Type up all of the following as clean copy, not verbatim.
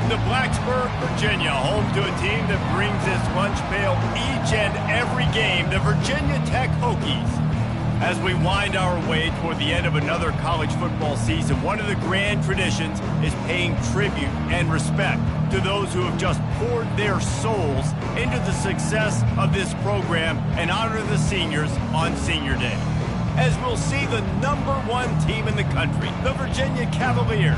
Welcome to Blacksburg, Virginia, home to a team that brings its lunch pail each and every game, the Virginia Tech Hokies. As we wind our way toward the end of another college football season, one of the grand traditions is paying tribute and respect to those who have just poured their souls into the success of this program and honor the seniors on Senior Day. As we'll see the #1 team in the country, the Virginia Cavaliers,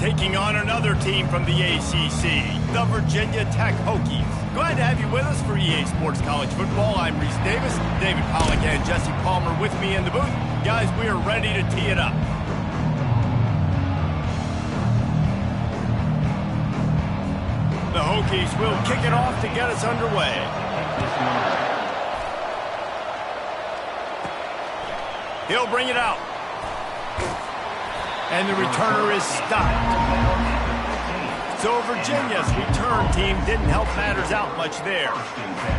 taking on another team from the ACC, the Virginia Tech Hokies. Glad to have you with us for EA Sports College Football. I'm Reese Davis, David Pollack and Jesse Palmer with me in the booth. Guys, we are ready to tee it up. The Hokies will kick it off to get us underway. He'll bring it out. And the returner is stopped. So Virginia's return team didn't help matters out much there.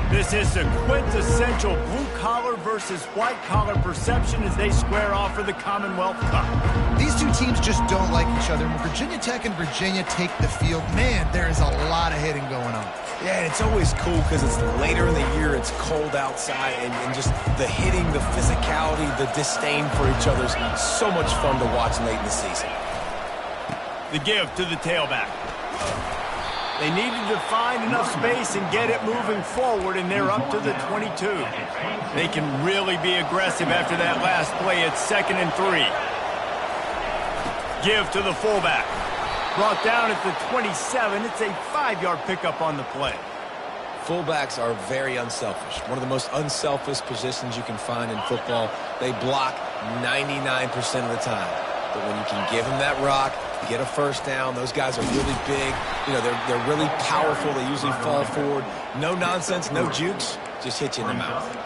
This is a quintessential blue-collar versus white-collar perception as they square off for the Commonwealth Cup. These two teams just don't like each other. When Virginia Tech and Virginia take the field, man, there is a lot of hitting going on. Yeah, and it's always cool because it's later in the year, it's cold outside, and just the hitting, the physicality, the disdain for each other is so much fun to watch late in the season. The give to the tailback. They needed to find enough space and get it moving forward, and they're up to the 22. They can really be aggressive after that last play. It's 2nd and 3. Give to the fullback. Brought down at the 27. It's a 5-yard pickup on the play. Fullbacks are very unselfish. One of the most unselfish positions you can find in football. They block 99% of the time. But when you can give them that rock, get a first down, those guys are really big. You know, they're really powerful. They usually fall forward. No nonsense, no jukes. Just hit you in the mouth.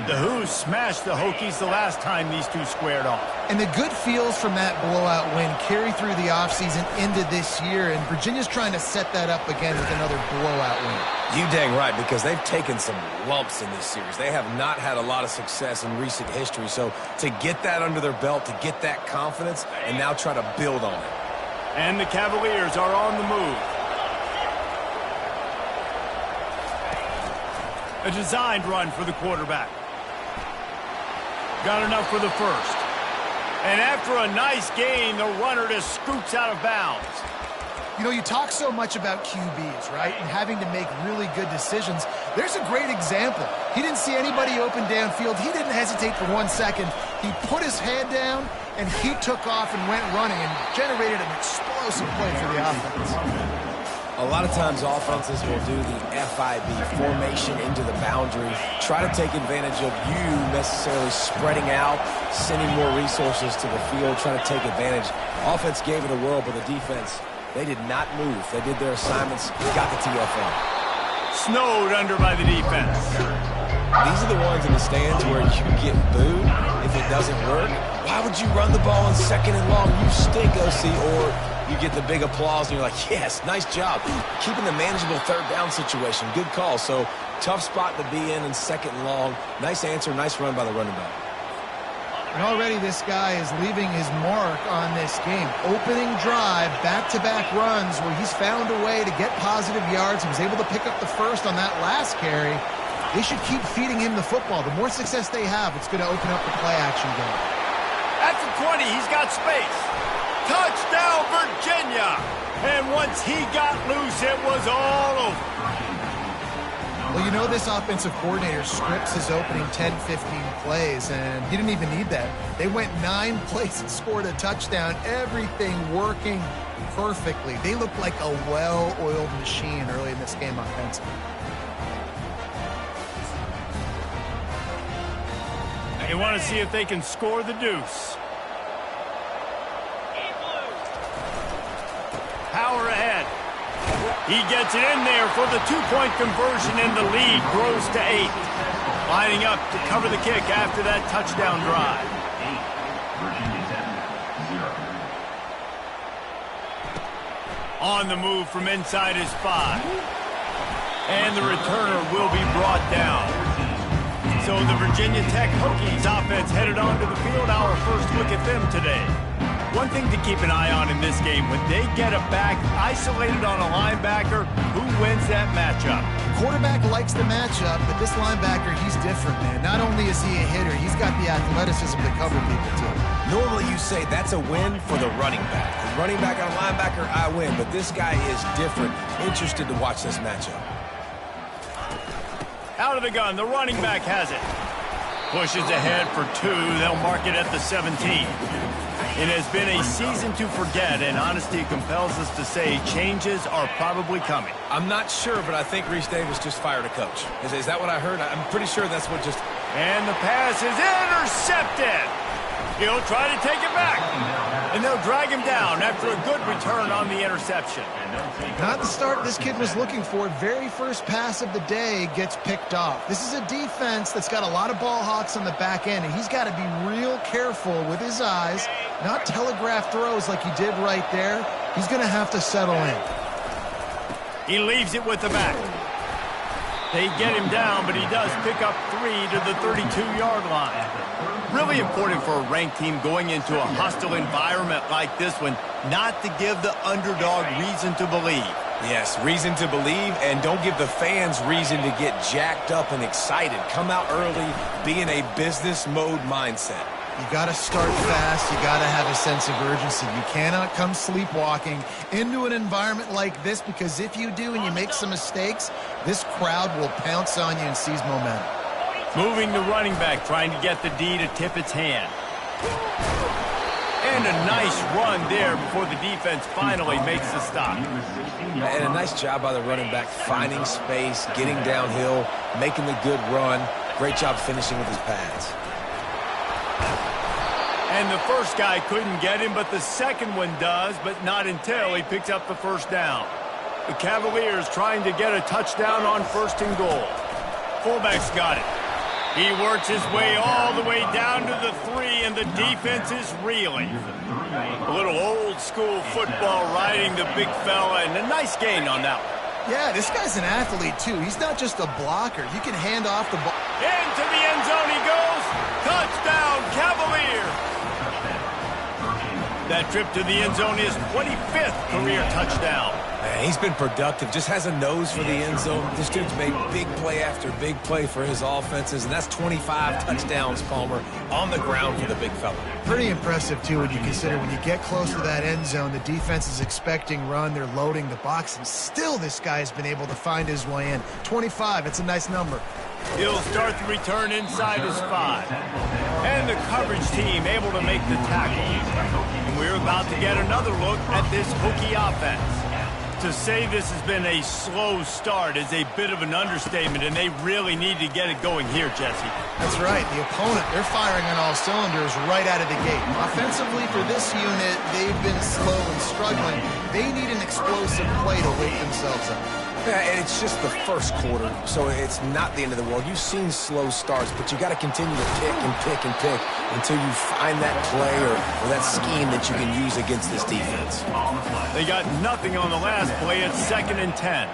The Hoos smashed the Hokies the last time these two squared off. And the good feels from that blowout win carry through the offseason into this year, and Virginia's trying to set that up again with another blowout win. You dang right, because they've taken some lumps in this series. They have not had a lot of success in recent history, so to get that under their belt, to get that confidence, and now try to build on it. And the Cavaliers are on the move. A designed run for the quarterback. Got enough for the first. And after a nice gain, the runner just scoots out of bounds. You know, you talk so much about QBs, right, and having to make really good decisions. There's a great example. He didn't see anybody open downfield. He didn't hesitate for 1 second. He put his head down, and he took off and went running and generated an explosive play for the offense. A lot of times offenses will do the FIB, formation into the boundary, try to take advantage of you necessarily spreading out, sending more resources to the field, trying to take advantage. Offense gave it a whirl, but the defense, they did not move. They did their assignments, got the TFL. Snowed under by the defense. These are the ones in the stands where you get booed if it doesn't work. Why would you run the ball on 2nd and long? You stink, OC, or you get the big applause and you're like, yes, nice job. Keeping the manageable 3rd down situation. Good call. So tough spot to be in 2nd and long. Nice answer, nice run by the running back. And already this guy is leaving his mark on this game. Opening drive, back-to-back runs where he's found a way to get positive yards. He was able to pick up the first on that last carry. They should keep feeding him the football. The more success they have, it's going to open up the play-action game. At the 20, he's got space. Touchdown, Virginia! And once he got loose, it was all over. Well, you know this offensive coordinator scripts his opening 10, 15 plays, and he didn't even need that. They went 9 plays and scored a touchdown, everything working perfectly. They looked like a well-oiled machine early in this game offensively. They want to see if they can score the deuce. Power ahead. He gets it in there for the 2-point conversion, and the lead grows to 8. Lining up to cover the kick after that touchdown drive. On the move from inside his 5. And the returner will be brought down. So the Virginia Tech Hokies offense headed onto the field. Our first look at them today. One thing to keep an eye on in this game, when they get a back isolated on a linebacker, who wins that matchup? Quarterback likes the matchup, but this linebacker, he's different, man. Not only is he a hitter, he's got the athleticism to cover people, too. Normally you say that's a win for the running back. The running back on a linebacker, I win, but this guy is different. Interested to watch this matchup. Out of the gun, the running back has it. Pushes ahead for 2. They'll mark it at the 17. It has been a season to forget, and honesty compels us to say changes are probably coming. I'm not sure, but I think Reese Davis just fired a coach. Is that what I heard? I'm pretty sure that's what just... And the pass is intercepted. He'll try to take it back. And they'll drag him down after a good return on the interception. Not the start this kid was looking for. Very first pass of the day gets picked off. This is a defense that's got a lot of ball hawks on the back end, and he's got to be real careful with his eyes, not telegraph throws like he did right there. He's going to have to settle in. He leaves it with the back. They get him down, but he does pick up 3 to the 32-yard line. Really important for a ranked team going into a hostile environment like this one, not to give the underdog reason to believe. Yes, reason to believe, and don't give the fans reason to get jacked up and excited. Come out early, be in a business mode mindset. You got to start fast. You got to have a sense of urgency. You cannot come sleepwalking into an environment like this, because if you do and you make some mistakes, this crowd will pounce on you and seize momentum. Moving the running back, trying to get the D to tip its hand. And a nice run there before the defense finally makes the stop. And a nice job by the running back, finding space, getting downhill, making the good run. Great job finishing with his pads. And the first guy couldn't get him, but the second one does, but not until he picks up the first down. The Cavaliers trying to get a touchdown on 1st and goal. Fullback's got it. He works his way all the way down to the 3, and the defense is reeling. A little old-school football riding the big fella, and a nice gain on that one. Yeah, this guy's an athlete, too. He's not just a blocker. He can hand off the ball. Into the end zone he goes. Touchdown, Cavaliers. That trip to the end zone is 25th career touchdown. Man, he's been productive, just has a nose for the end zone. This dude's made big play after big play for his offenses, and that's 25 touchdowns, Palmer, on the ground for the big fella. Pretty impressive, too, when you consider when you get close to that end zone, the defense is expecting run, they're loading the box, and still this guy has been able to find his way in. 25, it's a nice number. He'll start the return inside his 5. And the coverage team able to make the tackle. And we're about to get another look at this Hokie offense. To say this has been a slow start is a bit of an understatement, and they really need to get it going here, Jesse. That's right. The opponent, they're firing on all cylinders right out of the gate. Offensively, for this unit, they've been slow and struggling. They need an explosive play to wake themselves up. Yeah, and it's just the first quarter, so it's not the end of the world. You've seen slow starts, but you got to continue to pick and pick and pick until you find that play or that scheme that you can use against this defense. They got nothing on the last play. It's 2nd and 10.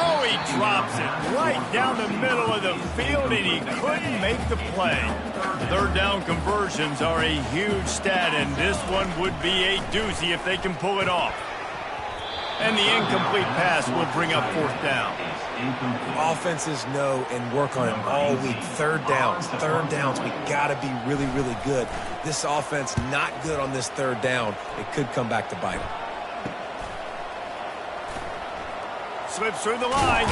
Oh, he drops it right down the middle of the field, and he couldn't make the play. 3rd down conversions are a huge stat, and this one would be a doozy if they can pull it off. And the incomplete pass will bring up 4th down. Offenses know and work on it all week. 3rd downs, we got to be really, really good. This offense not good on this 3rd down. It could come back to bite them. Slips through the line.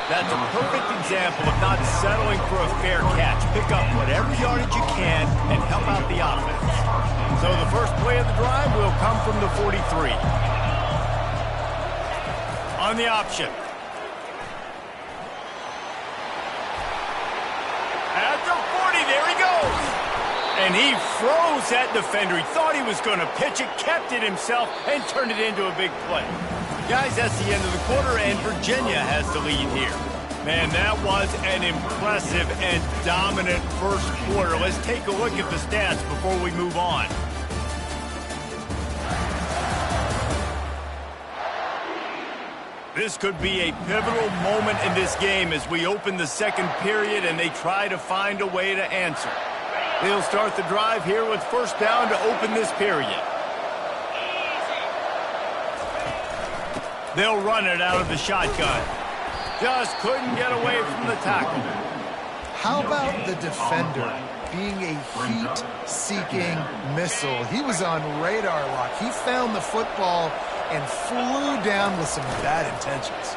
That's a perfect example of not settling for a fair catch. Pick up whatever yardage you can and help out the offense. So the first play of the drive will come from the 43. On the option. At the 40, there he goes. And he froze that defender. He thought he was going to pitch it, kept it himself, and turned it into a big play. Guys, that's the end of the quarter, and Virginia has the lead here. Man, that was an impressive and dominant first quarter. Let's take a look at the stats before we move on. This could be a pivotal moment in this game as we open the second period and they try to find a way to answer. They'll start the drive here with first down to open this period. They'll run it out of the shotgun. Just couldn't get away from the tackle. How about the defender being a heat-seeking missile? He was on radar lock. He found the football and flew down with some bad intentions.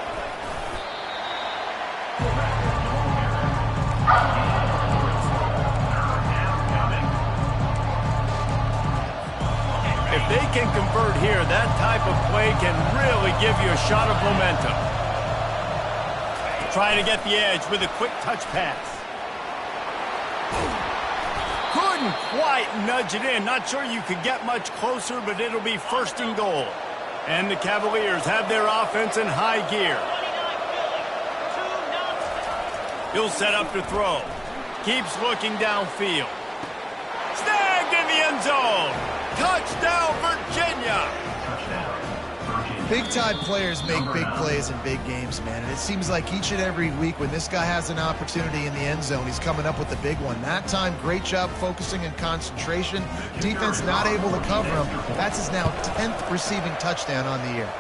If they can convert here, that type of play can really give you a shot of momentum. Trying to get the edge with a quick touch pass. Couldn't quite nudge it in. Not sure you could get much closer, but it'll be first and goal. And the Cavaliers have their offense in high gear. He'll set up to throw. Keeps looking downfield. Snagged in the end zone. Touchdown, Virginia. Big-time players make big plays in big games, man. And it seems like each and every week when this guy has an opportunity in the end zone, he's coming up with the big one. That time, great job focusing and concentration. Defense not able to cover him. That's his now 10th receiving touchdown on the year.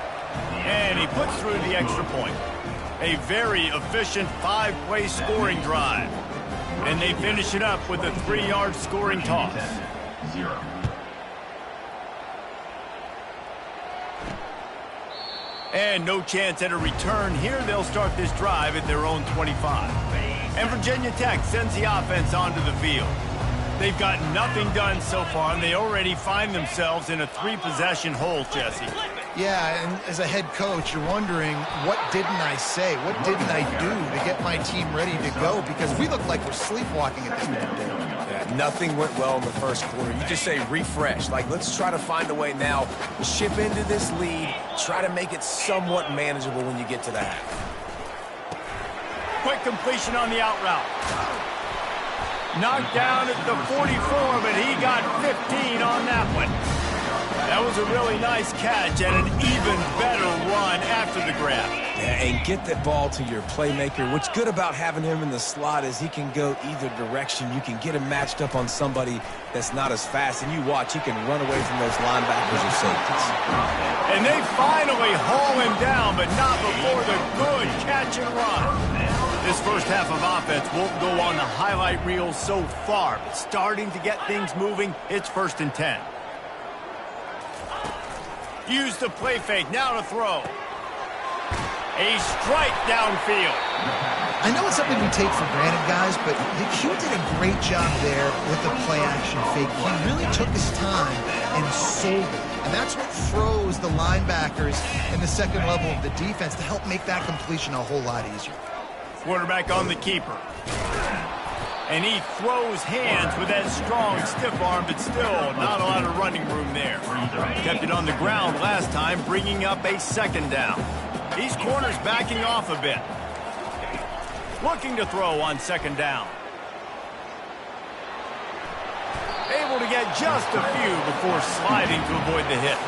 And he puts through the extra point. A very efficient 5-play scoring drive. And they finish it up with a 3-yard scoring toss. 0. And no chance at a return here. They'll start this drive at their own 25. And Virginia Tech sends the offense onto the field. They've got nothing done so far, and they already find themselves in a 3-possession hole, Jesse. Yeah, and as a head coach, you're wondering, what didn't I say? What didn't I do to get my team ready to go? Because we look like we're sleepwalking at this point. Yeah, nothing went well in the first quarter. You just say refresh. Like, let's try to find a way now to ship into this lead, try to make it somewhat manageable when you get to the half. Quick completion on the out route. Knocked down at the 44, but he got 15 on that one. That was a really nice catch and an even better run after the grab. Yeah, and get that ball to your playmaker. What's good about having him in the slot is he can go either direction. You can get him matched up on somebody that's not as fast, and you watch, he can run away from those linebackers or safeties. And they finally haul him down, but not before the good catch and run. This first half of offense won't go on the highlight reel so far, but starting to get things moving, it's 1st and 10. Use the play fake, now to throw. A strike downfield. I know it's something we take for granted, guys, but Q did a great job there with the play-action fake. He really took his time and sold it. And that's what froze the linebackers in the second level of the defense to help make that completion a whole lot easier. Quarterback on the keeper. And he throws hands with that strong, stiff arm, but still not a lot of running room there. Kept it on the ground last time, bringing up a 2nd down. These corners backing off a bit. Looking to throw on 2nd down. Able to get just a few before sliding to avoid the hit.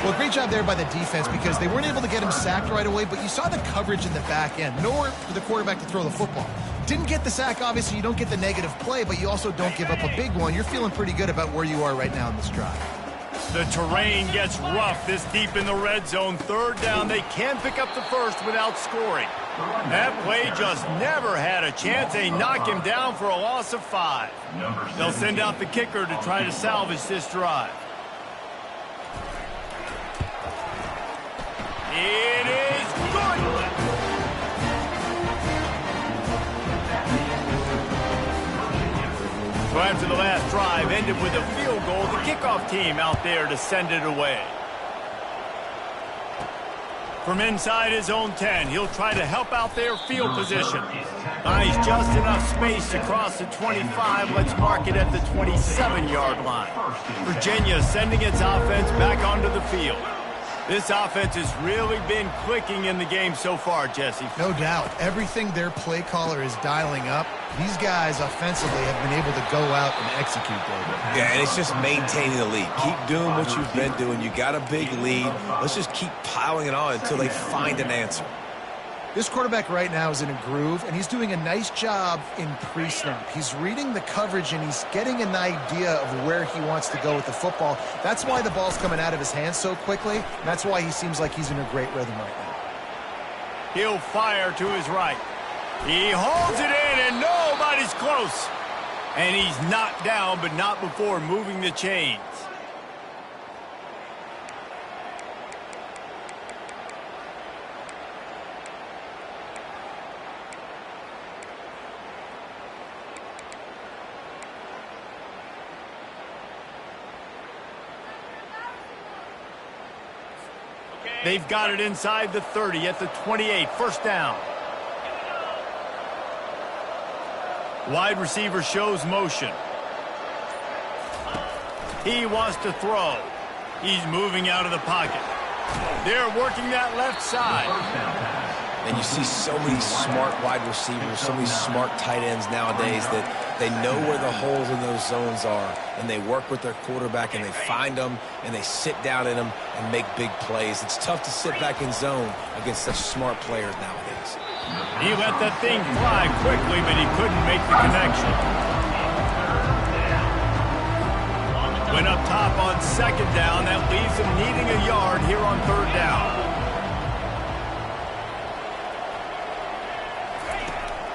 Well, great job there by the defense because they weren't able to get him sacked right away, but you saw the coverage in the back end. Nowhere for the quarterback to throw the football. Didn't get the sack, obviously. You don't get the negative play, but you also don't give up a big one. You're feeling pretty good about where you are right now in this drive. The terrain gets rough this deep in the red zone. 3rd down, they can pick up the first without scoring. That play just never had a chance. They knock him down for a loss of 5. They'll send out the kicker to try to salvage this drive. It is good. So after the last drive ended with a field goal, the kickoff team out there to send it away. From inside his own 10, he'll try to help out their field position. Nice, just enough space to cross the 25. Let's mark it at the 27-yard line. Virginia sending its offense back onto the field. This offense has really been clicking in the game so far, Jesse. No doubt. Everything their play caller is dialing up, these guys offensively have been able to go out and execute, David. Yeah, and it's just maintaining the lead. Keep doing what you've been doing. You got a big lead. Let's just keep piling it on until they find an answer. This quarterback right now is in a groove, and he's doing a nice job in pre-snap. He's reading the coverage, and he's getting an idea of where he wants to go with the football. That's why the ball's coming out of his hands so quickly, and that's why he seems like he's in a great rhythm right now. He'll fire to his right. He holds it in, and nobody's close. And he's knocked down, but not before moving the chains. They've got it inside the 30 at the 28. First down. Wide receiver shows motion. He wants to throw. He's moving out of the pocket. They're working that left side. And you see so many smart wide receivers, so many smart tight ends nowadays that they know where the holes in those zones are, and they work with their quarterback, and they find them, and they sit down in them and make big plays. It's tough to sit back in zone against such smart players nowadays. He let that thing fly quickly, but he couldn't make the connection. Went up top on second down. That leaves him needing a yard here on third down.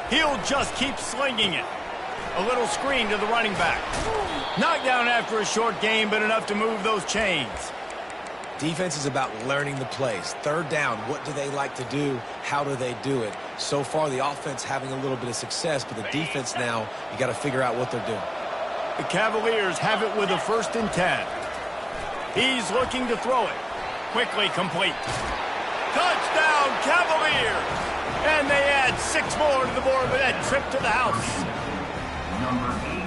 He'll just keep slinging it. A little screen to the running back. Knocked down after a short game, but enough to move those chains. Defense is about learning the plays. Third down, what do they like to do? How do they do it? So far, the offense having a little bit of success, but the defense now, you got to figure out what they're doing. The Cavaliers have it with a 1st and 10. He's looking to throw it. Quickly complete. Touchdown, Cavaliers! And they add 6 more to the board with that trip to the house.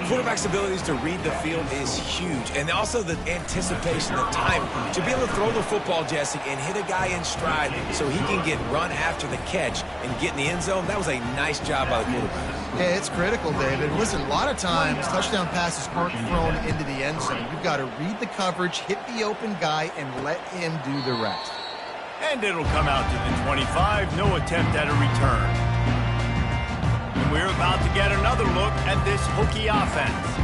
Quarterback's abilities to read the field is huge, and also the anticipation, the time to be able to throw the football, Jesse, and hit a guy in stride so he can get run after the catch and get in the end zone. That was a nice job by the quarterback. Yeah, it's critical, David. Listen, a lot of times touchdown passes aren't thrown into the end zone. You've got to read the coverage, hit the open guy, and let him do the rest. And it'll come out to the 25. No attempt at a return. And we're about to get another look at this Hokie offense.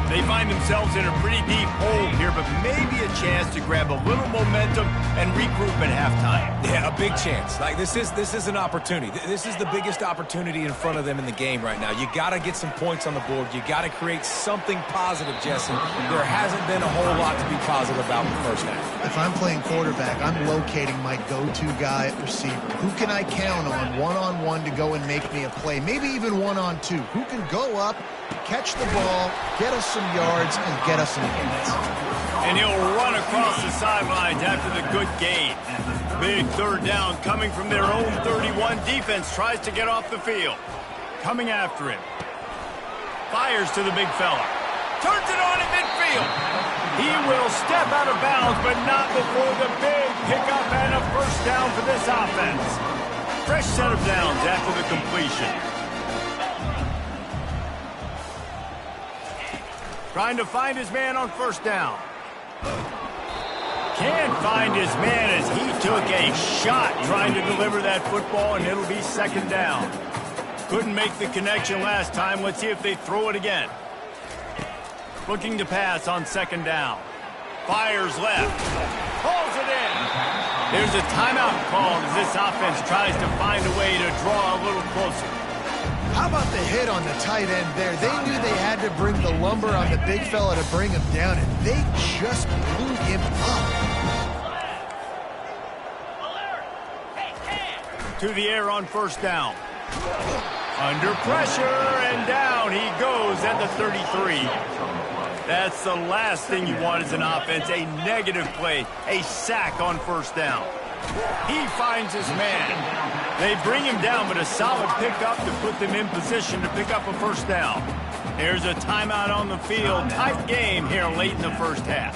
They find themselves in a pretty deep hole here, but maybe a chance to grab a little momentum and regroup at halftime. Yeah, a big chance. Like this is an opportunity. This is the biggest opportunity in front of them in the game right now. You got to get some points on the board. You got to create something positive, Jesse. There hasn't been a whole lot to be positive about in the first half. If I'm playing quarterback, I'm locating my go-to guy at receiver. Who can I count on one-on-one to go and make me a play? Maybe even one-on-two. Who can go up, catch the ball, get us some yards, and get us some points. And he'll run across the sidelines after the good gain. Big third down coming from their own 31. Defense tries to get off the field. Coming after him. Fires to the big fella. Turns it on at midfield. He will step out of bounds, but not before the big pickup and a first down for this offense. Fresh set of downs after the completion. Trying to find his man on first down. Can't find his man as he took a shot trying to deliver that football, and it'll be second down. Couldn't make the connection last time. Let's see if they throw it again. Looking to pass on second down. Fires left. Pulls it in. There's a timeout called as this offense tries to find a way to draw a little closer. How about the hit on the tight end there? They knew they had to bring the lumber on the big fella to bring him down, and they just blew him up. To the air on first down. Under pressure, and down he goes at the 33. That's the last thing you want as an offense, a negative play, a sack on first down. He finds his man. They bring him down, but a solid pickup to put them in position to pick up a first down. There's a timeout on the field. Tight game here late in the first half.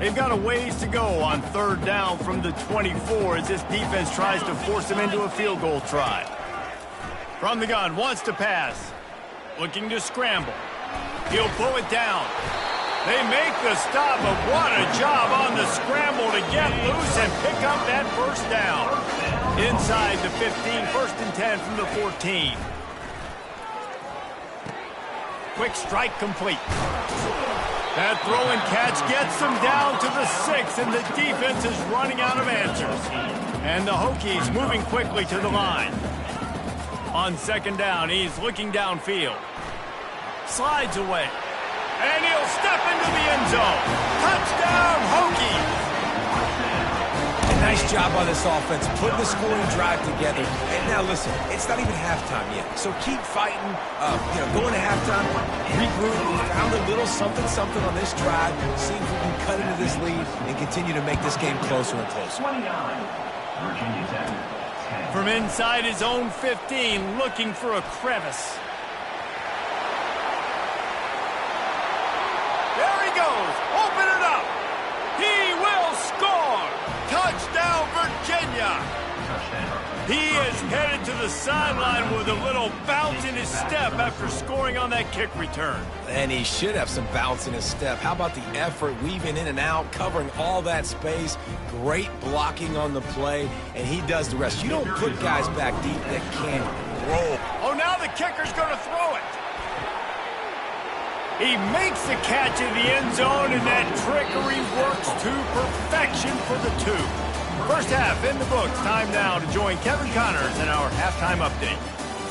They've got a ways to go on 3rd down from the 24 as this defense tries to force them into a field goal try. From the gun, wants to pass. Looking to scramble. He'll pull it down. They make the stop, but what a job on the scramble to get loose and pick up that first down. Inside the 15, 1st and 10 from the 14. Quick strike complete. That throw and catch gets them down to the 6, and the defense is running out of answers. And the Hokies moving quickly to the line. On 2nd down, he's looking downfield. Slides away. And he'll step into the end zone. Touchdown, Hokies! A nice job by this offense, putting the scoring drive together. And now listen, it's not even halftime yet. So keep fighting, going to halftime, regroup. We found a little something on this drive. See if we can cut into this lead and continue to make this game closer and closer. 29, Virginia Tech. From inside his own 15, looking for a crevice. There he goes. Open it up. He will score. Touchdown, Virginia. He is headed to the sideline with a little bounce in his step after scoring on that kick return. And he should have some bounce in his step. How about the effort, weaving in and out, covering all that space, great blocking on the play, and he does the rest. You don't put guys back deep that can't roll. Oh, now the kicker's going to throw it. He makes the catch in the end zone, and that trickery works to perfection for the 2. First half in the books. Time now to join Kevin Connors in our halftime update.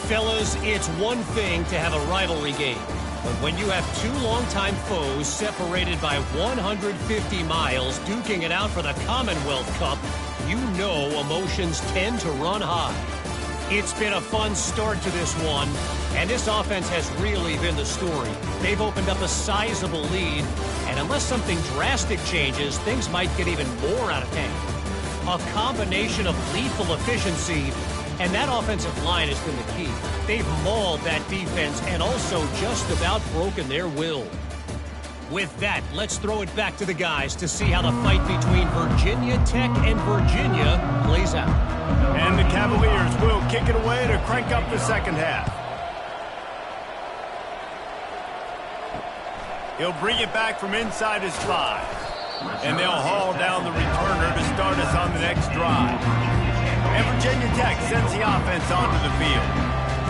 Fellas, it's one thing to have a rivalry game, but when you have 2 longtime foes separated by 150 miles duking it out for the Commonwealth Cup, you know emotions tend to run high. It's been a fun start to this one, and this offense has really been the story. They've opened up a sizable lead, and unless something drastic changes, things might get even more out of hand. A combination of lethal efficiency, and that offensive line has been the key. They've mauled that defense and also just about broken their will. With that, let's throw it back to the guys to see how the fight between Virginia Tech and Virginia plays out. And the Cavaliers will kick it away to crank up the second half. He'll bring it back from inside his 5. And they'll haul down the returner to start us on the next drive. And Virginia Tech sends the offense onto the field.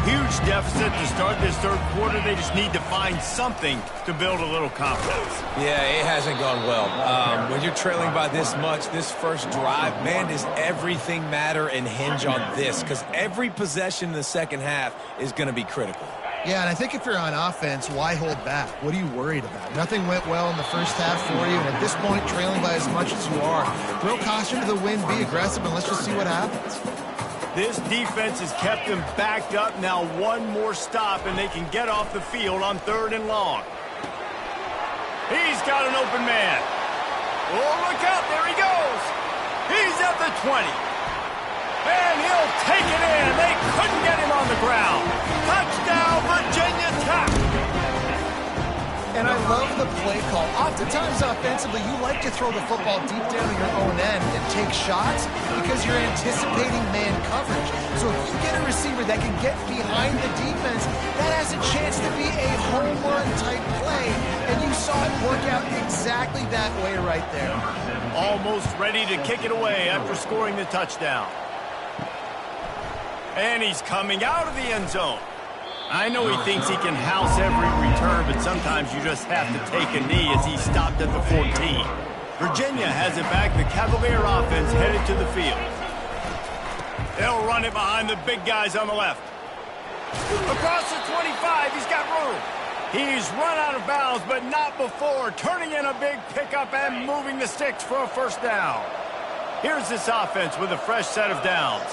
Huge deficit to start this 3rd quarter. They just need to find something to build a little confidence. Yeah, it hasn't gone well. When you're trailing by this much, this first drive, man, does everything matter and hinge on this? Because every possession in the second half is going to be critical. Yeah, and I think if you're on offense, why hold back? What are you worried about? Nothing went well in the first half for you, and at this point, trailing by as much as you are, throw caution to the wind, be aggressive, and let's just see what happens. This defense has kept them backed up. Now one more stop, and they can get off the field on 3rd and long. He's got an open man. Oh, look out. There he goes. He's at the 20. And he'll take it in. They couldn't get him on the ground. Touchdown, Virginia Tech. And I love the play call. Oftentimes offensively, you like to throw the football deep down to your own end and take shots because you're anticipating man coverage. So if you get a receiver that can get behind the defense, that has a chance to be a home run type play. And you saw it work out exactly that way right there. Almost ready to kick it away after scoring the touchdown. And he's coming out of the end zone. I know he thinks he can house every return, but sometimes you just have to take a knee as he stopped at the 14. Virginia has it back. The Cavalier offense headed to the field. They'll run it behind the big guys on the left. Across the 25, he's got room. He's run out of bounds, but not before turning in a big pickup and moving the sticks for a first down. Here's this offense with a fresh set of downs.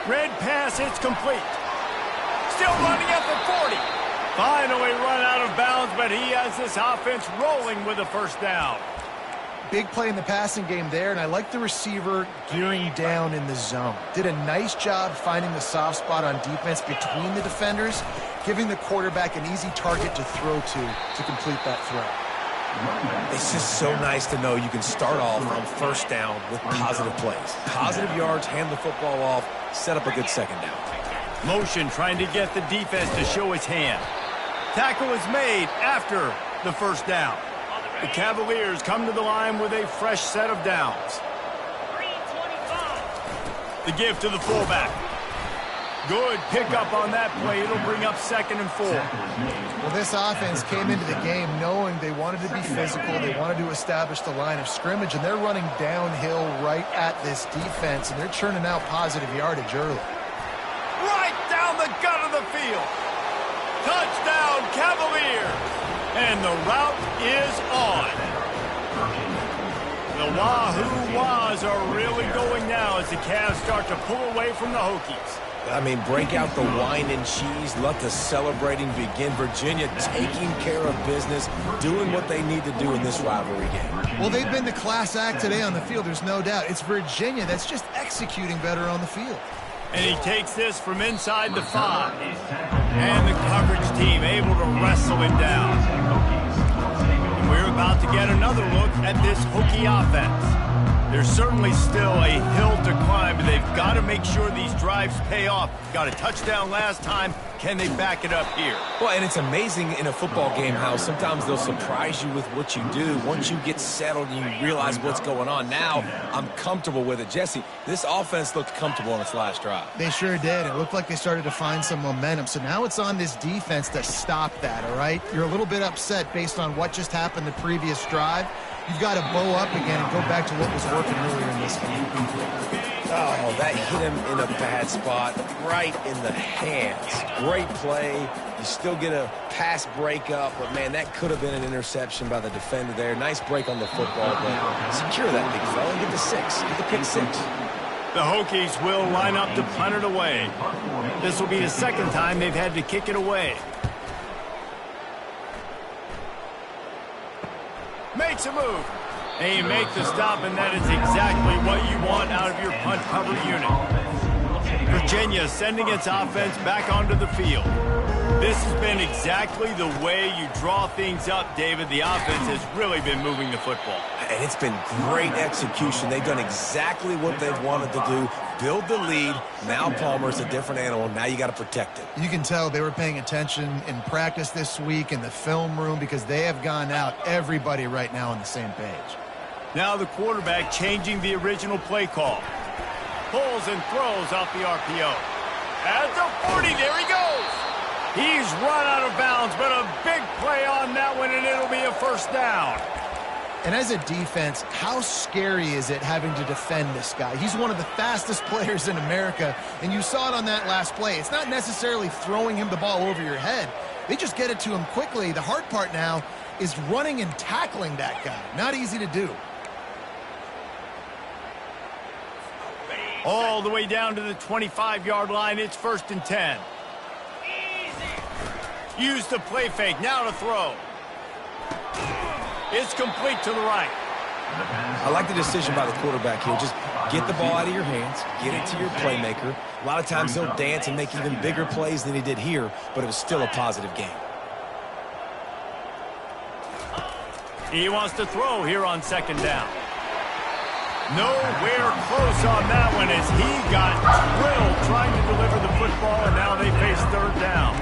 Red pass, it's complete. Still running at the 40. Finally run out of bounds, but he has this offense rolling with a first down. Big play in the passing game there, and I like the receiver gearing down in the zone. Did a nice job finding the soft spot on defense between the defenders, giving the quarterback an easy target to throw to complete that throw. It's just so nice to know you can start off on first down with positive plays. Positive yards, hand the football off, set up a good second down. Motion trying to get the defense to show his hand. Tackle is made after the first down. The Cavaliers come to the line with a fresh set of downs. The give to the fullback. Good pickup on that play. It'll bring up 2nd and 4. Well, this offense came into the game knowing they wanted to be physical. They wanted to establish the line of scrimmage, and they're running downhill right at this defense, and they're churning out positive yardage early. Right down the gut of the field. Touchdown, Cavaliers. And the route is on. The Wahoo Wahs are really going now as the Cavs start to pull away from the Hokies. I mean, break out the wine and cheese, let the celebrating begin. Virginia taking care of business, doing what they need to do in this rivalry game. Well, they've been the class act today on the field, there's no doubt. It's Virginia that's just executing better on the field. And he takes this from inside the 5. And the coverage team able to wrestle him down. And we're about to get another look at this Hokie offense. There's certainly still a hill to climb, but they've got to make sure these drives pay off. Got a touchdown last time. Can they back it up here? Well, and it's amazing in a football game how sometimes they'll surprise you with what you do. Once you get settled and you realize what's going on, now I'm comfortable with it. Jesse, this offense looked comfortable on its last drive. They sure did. It looked like they started to find some momentum. So now it's on this defense to stop that, all right? You're a little bit upset based on what just happened the previous drive. You've got to bow up again and go back to what was working earlier in this game. Oh, that hit him in a bad spot, right in the hands. Great play. You still get a pass breakup, but, man, that could have been an interception by the defender there. Nice break on the football, but secure that big fella and get the 6. Get the pick 6. The Hokies will line up to punt it away. This will be the second time they've had to kick it away. Makes a move. And you make the stop, and that is exactly what you want out of your punt cover unit. Virginia sending its offense back onto the field. This has been exactly the way you draw things up, David. The offense has really been moving the football. And it's been great execution. They've done exactly what they've wanted to do. Build the lead. Now Palmer's a different animal. Now you got to protect it. You can tell they were paying attention in practice this week in the film room because they have gone out everybody right now on the same page. Now the quarterback changing the original play call. Pulls and throws off the RPO. At the 40, there he goes. He's run out of bounds, but a big play on that one, and it'll be a first down. And as a defense, how scary is it having to defend this guy? He's one of the fastest players in America, and you saw it on that last play. It's not necessarily throwing him the ball over your head. They just get it to him quickly. The hard part now is running and tackling that guy. Not easy to do. All the way down to the 25-yard line. It's 1st and 10. Use the play fake. Now to throw. It's complete to the right. I like the decision by the quarterback here. Just get the ball out of your hands, get it to your playmaker. A lot of times he'll dance and make even bigger plays than he did here, but it was still a positive game. He wants to throw here on 2nd down. Nowhere close on that one as he got drilled trying to deliver the football, and now they face 3rd down.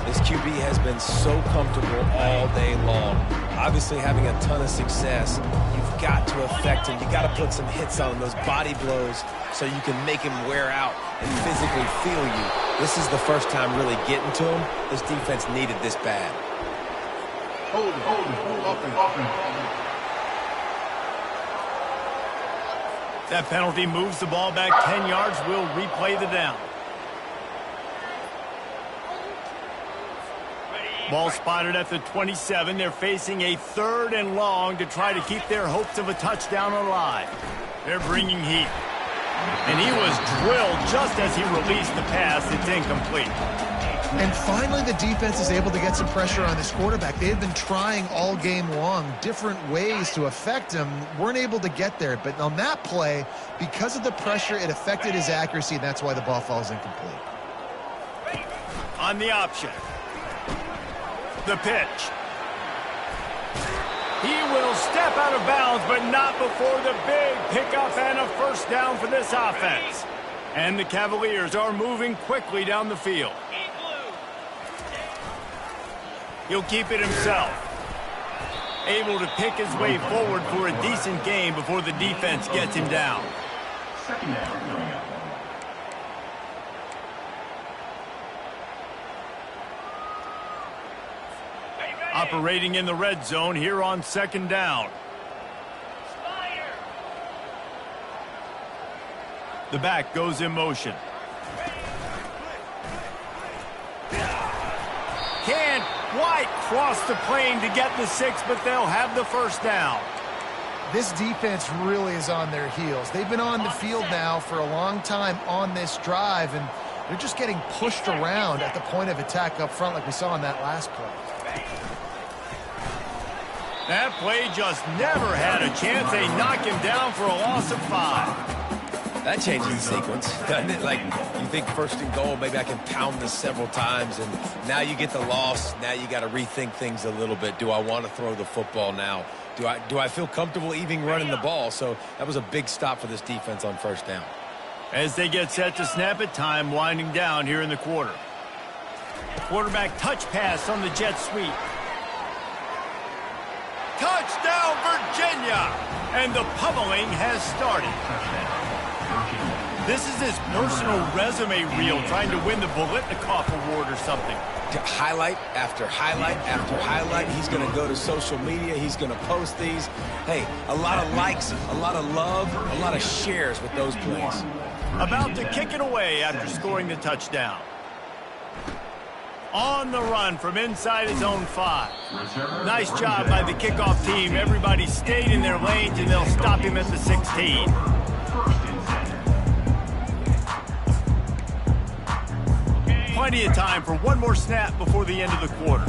This QB has been so comfortable all day long. Obviously having a ton of success. You've got to affect him. You've got to put some hits on him, those body blows, so you can make him wear out and physically feel you. This is the first time really getting to him. This defense needed this bad. Hold it. That penalty moves the ball back 10 yards. We'll replay the down. Ball spotted at the 27. They're facing a 3rd and long to try to keep their hopes of a touchdown alive. They're bringing heat. And he was drilled just as he released the pass. It's incomplete. And finally, the defense is able to get some pressure on this quarterback. They had been trying all game long different ways to affect him. Weren't able to get there. But on that play, because of the pressure, it affected his accuracy, and that's why the ball falls incomplete. On the option. The pitch. He will step out of bounds, but not before the big pickup and a first down for this offense. And the Cavaliers are moving quickly down the field. He'll keep it himself. Able to pick his way forward for a decent gain before the defense gets him down. Second down coming up. Operating in the red zone here on second down. The back goes in motion. Can't quite cross the plane to get the 6, but they'll have the first down. This defense really is on their heels. They've been on the field now for a long time on this drive, and they're just getting pushed around at the point of attack up front like we saw in that last play. That play just never had a chance. They knock him down for a loss of 5. That changes the sequence, doesn't it? Like, you think first and goal, maybe I can pound this several times, and now you get the loss. Now you got to rethink things a little bit. Do I want to throw the football now? Do I feel comfortable even running the ball? So that was a big stop for this defense on first down. As they get set to snap it, time winding down here in the quarter. Quarterback touch pass on the jet sweep. Touchdown, Virginia! And the pummeling has started. This is his personal resume reel, trying to win the Biletnikoff Award or something. Highlight after highlight after highlight. He's going to go to social media. He's going to post these. Hey, a lot of likes, a lot of love, a lot of shares with those plays. About to kick it away after scoring the touchdown. On the run from inside his own 5. Nice job by the kickoff team. Everybody stayed in their lanes, and they'll stop him at the 16. Plenty of time for one more snap before the end of the quarter.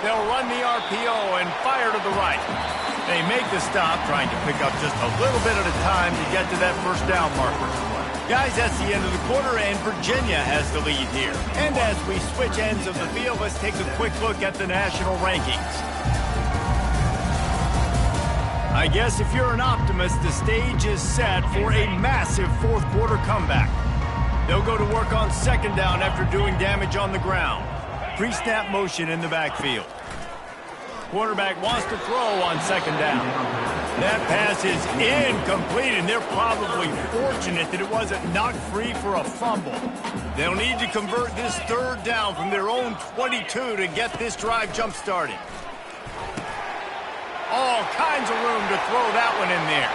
They'll run the RPO and fire to the right. They make the stop, trying to pick up just a little bit at a time to get to that first down marker. Guys, that's the end of the quarter, and Virginia has the lead here. And as we switch ends of the field, let's take a quick look at the national rankings. I guess if you're an optimist, the stage is set for a massive fourth quarter comeback. They'll go to work on second down after doing damage on the ground. Pre-snap motion in the backfield. Quarterback wants to throw on second down. That pass is incomplete, and they're probably fortunate that it wasn't knocked free for a fumble. They'll need to convert this third down from their own 22 to get this drive jump-started. All kinds of room to throw that one in there.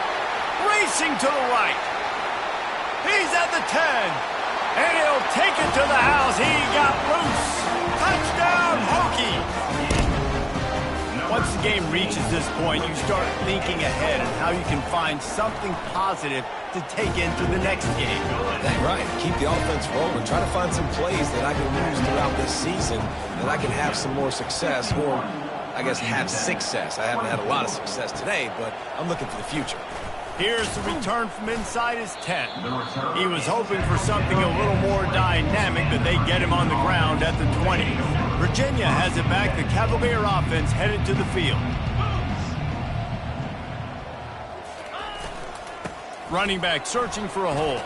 Racing to the right. He's at the 10. And he'll take it to the house. He got loose. Touchdown, Hokies. Once the game reaches this point, you start thinking ahead and how you can find something positive to take into the next game. That's right. Keep the offense rolling. Try to find some plays that I can use throughout this season that I can have some more success, or I guess have success. I haven't had a lot of success today, but I'm looking for the future. Here's the return from inside his 10. He was hoping for something a little more dynamic, but they get him on the ground at the 20. Virginia has it back. The Cavalier offense headed to the field. Running back searching for a hole.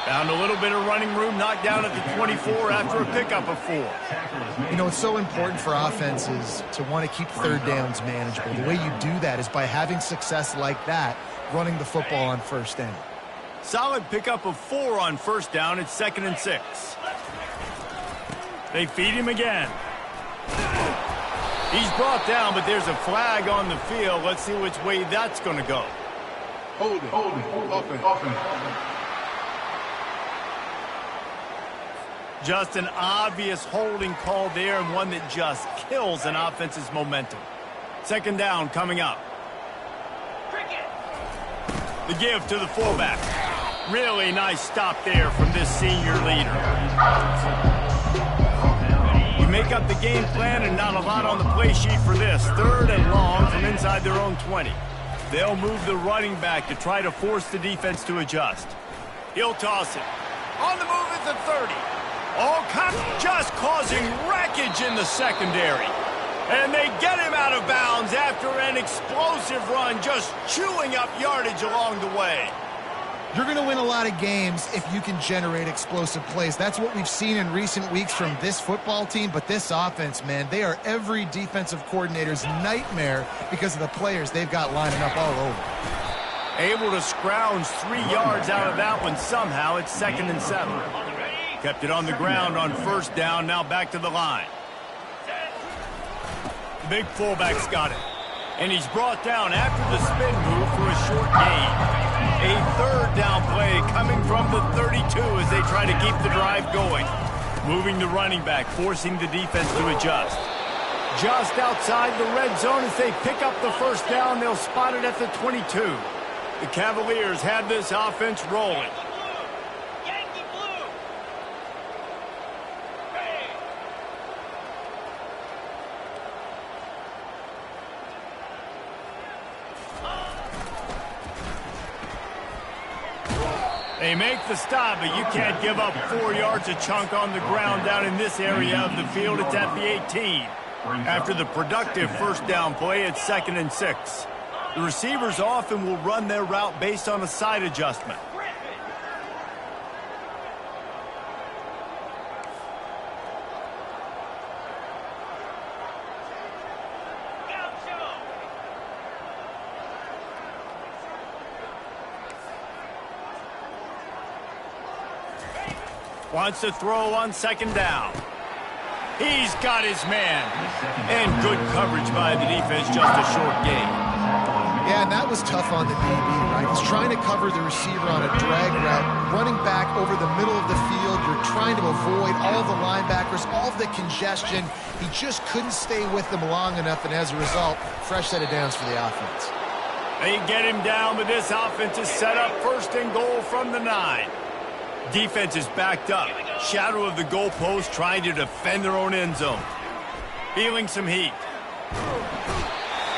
Found a little bit of running room, knocked down at the 24 after a pickup of 4. You know, it's so important for offenses to want to keep third downs manageable. The way you do that is by having success like that, running the football on first down. Solid pickup of 4 on first down. It's 2nd and 6. They feed him again. He's brought down, but there's a flag on the field. Let's see which way that's going to go. Hold it. Offense. Just an obvious holding call there, and one that just kills an offense's momentum. Second down coming up. The give to the fullback. Really nice stop there from this senior leader. You make up the game plan, and not a lot on the play sheet for this. 3rd and long from inside their own 20. they'll move the running back to try to force the defense to adjust. He'll toss it. On the move at the 30. All just causing wreckage in the secondary. And they get him out of bounds after an explosive run, just chewing up yardage along the way. You're going to win a lot of games if you can generate explosive plays. That's what we've seen in recent weeks from this football team. But this offense, man, they are every defensive coordinator's nightmare because of the players they've got lining up all over. Able to scrounge 3 yards out of that one somehow. It's 2nd and 7. Kept it on the ground on 1st down. Now back to the line. The big fullback's got it. And he's brought down after the spin move for a short gain. A 3rd down play coming from the 32 as they try to keep the drive going. Moving the running back, forcing the defense to adjust. Just outside the red zone as they pick up the 1st down. They'll spot it at the 22. The Cavaliers have this offense rolling. They make the stop, but you can't give up 4 yards a chunk on the ground down in this area of the field. It's at the 18. After the productive 1st down play, it's 2nd and 6. The receivers often will run their route based on a side adjustment. Wants to throw on 2nd down. He's got his man. And good coverage by the defense, just a short gain. Yeah, and that was tough on the DB, right? He's trying to cover the receiver on a drag route, running back over the middle of the field. You're trying to avoid all the linebackers, all of the congestion. He just couldn't stay with them long enough, and as a result, fresh set of downs for the offense. They get him down, but this offense is set up 1st and goal from the 9. Defense is backed up. Shadow of the goalpost trying to defend their own end zone. Feeling some heat.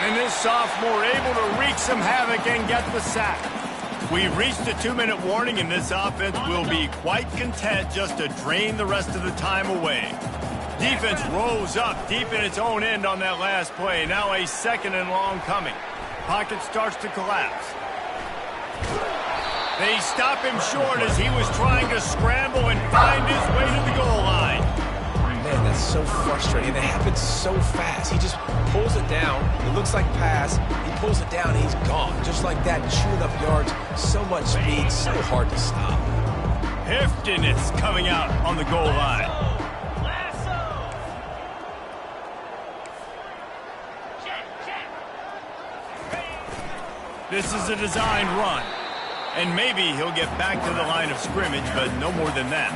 And this sophomore able to wreak some havoc and get the sack. We've reached the 2-minute warning, and this offense will be quite content just to drain the rest of the time away. Defense rose up deep in its own end on that last play. Now a 2nd and long coming. Pocket starts to collapse. They stop him short as he was trying to scramble and find his way to the goal line. Man, that's so frustrating. It happens so fast. He just pulls it down. It looks like pass. He pulls it down, and he's gone. Just like that, chewing up yards. So much speed, so hard to stop. Heftiness coming out on the goal line. This is a designed run. And maybe he'll get back to the line of scrimmage, but no more than that.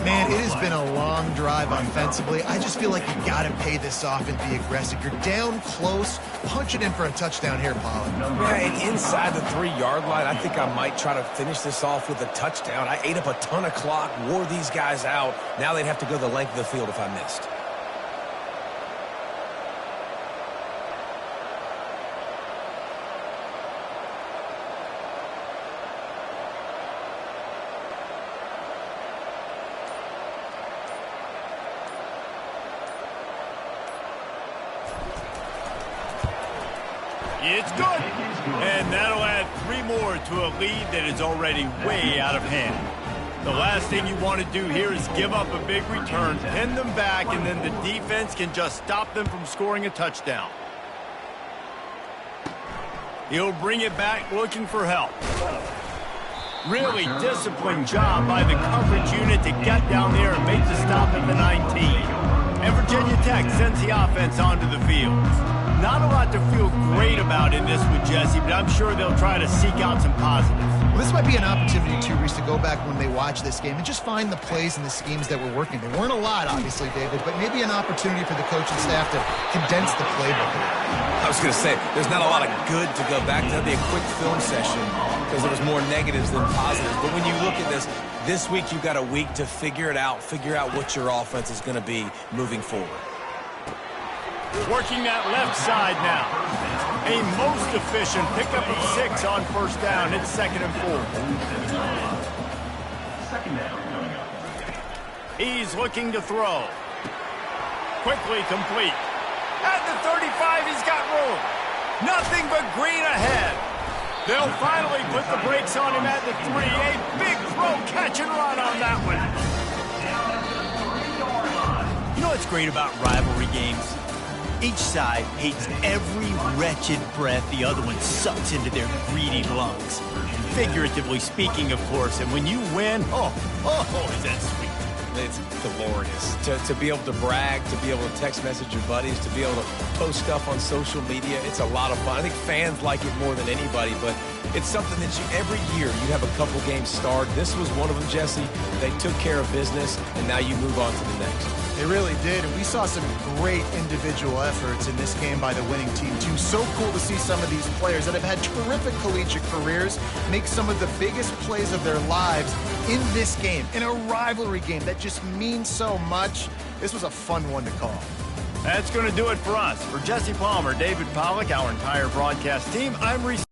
Man, it has been a long drive offensively. I just feel like you got to pay this off and be aggressive. You're down close. Punch it in for a touchdown here, Pollard. Yeah, and inside the 3-yard line, I think I might try to finish this off with a touchdown. I ate up a ton of clock, wore these guys out. Now they'd have to go the length of the field if I missed. It's good. And that'll add 3 more to a lead that is already way out of hand. The last thing you want to do here is give up a big return, pin them back, and then the defense can just stop them from scoring a touchdown. He'll bring it back looking for help. Really disciplined job by the coverage unit to get down there and make the stop at the 19. And Virginia Tech sends the offense onto the field. Not a lot to feel great about in this with Jesse, but I'm sure they'll try to seek out some positives. Well, this might be an opportunity, too, Reese, to go back when they watch this game and just find the plays and the schemes that were working. There weren't a lot, obviously, David, but maybe an opportunity for the coaching staff to condense the playbook. I was going to say, there's not a lot of good to go back to. That'd be a quick film session because there was more negatives than positives. But when you look at this week you've got a week to figure it out, figure out what your offense is going to be moving forward. Working that left side now. A most efficient pickup of 6 on first down. It's 2nd and 4. Second down coming up. He's looking to throw. Quickly complete. At the 35, he's got room. Nothing but green ahead. They'll finally put the brakes on him at the 3. A big throw, catch and run on that one. You know what's great about rivalry games? Each side hates every wretched breath the other one sucks into their greedy lungs. Figuratively speaking, of course, and when you win, oh, is that sweet. It's glorious to be able to brag, to be able to text message your buddies, to be able to post stuff on social media. It's a lot of fun. I think fans like it more than anybody, but it's something that every year you have a couple games starred. This was one of them, Jesse. They took care of business, and now you move on to the next. They really did, and we saw some great individual efforts in this game by the winning team, too. So cool to see some of these players that have had terrific collegiate careers make some of the biggest plays of their lives in this game, in a rivalry game that just means so much. This was a fun one to call. That's going to do it for us. For Jesse Palmer, David Pollack, our entire broadcast team, I'm Reese.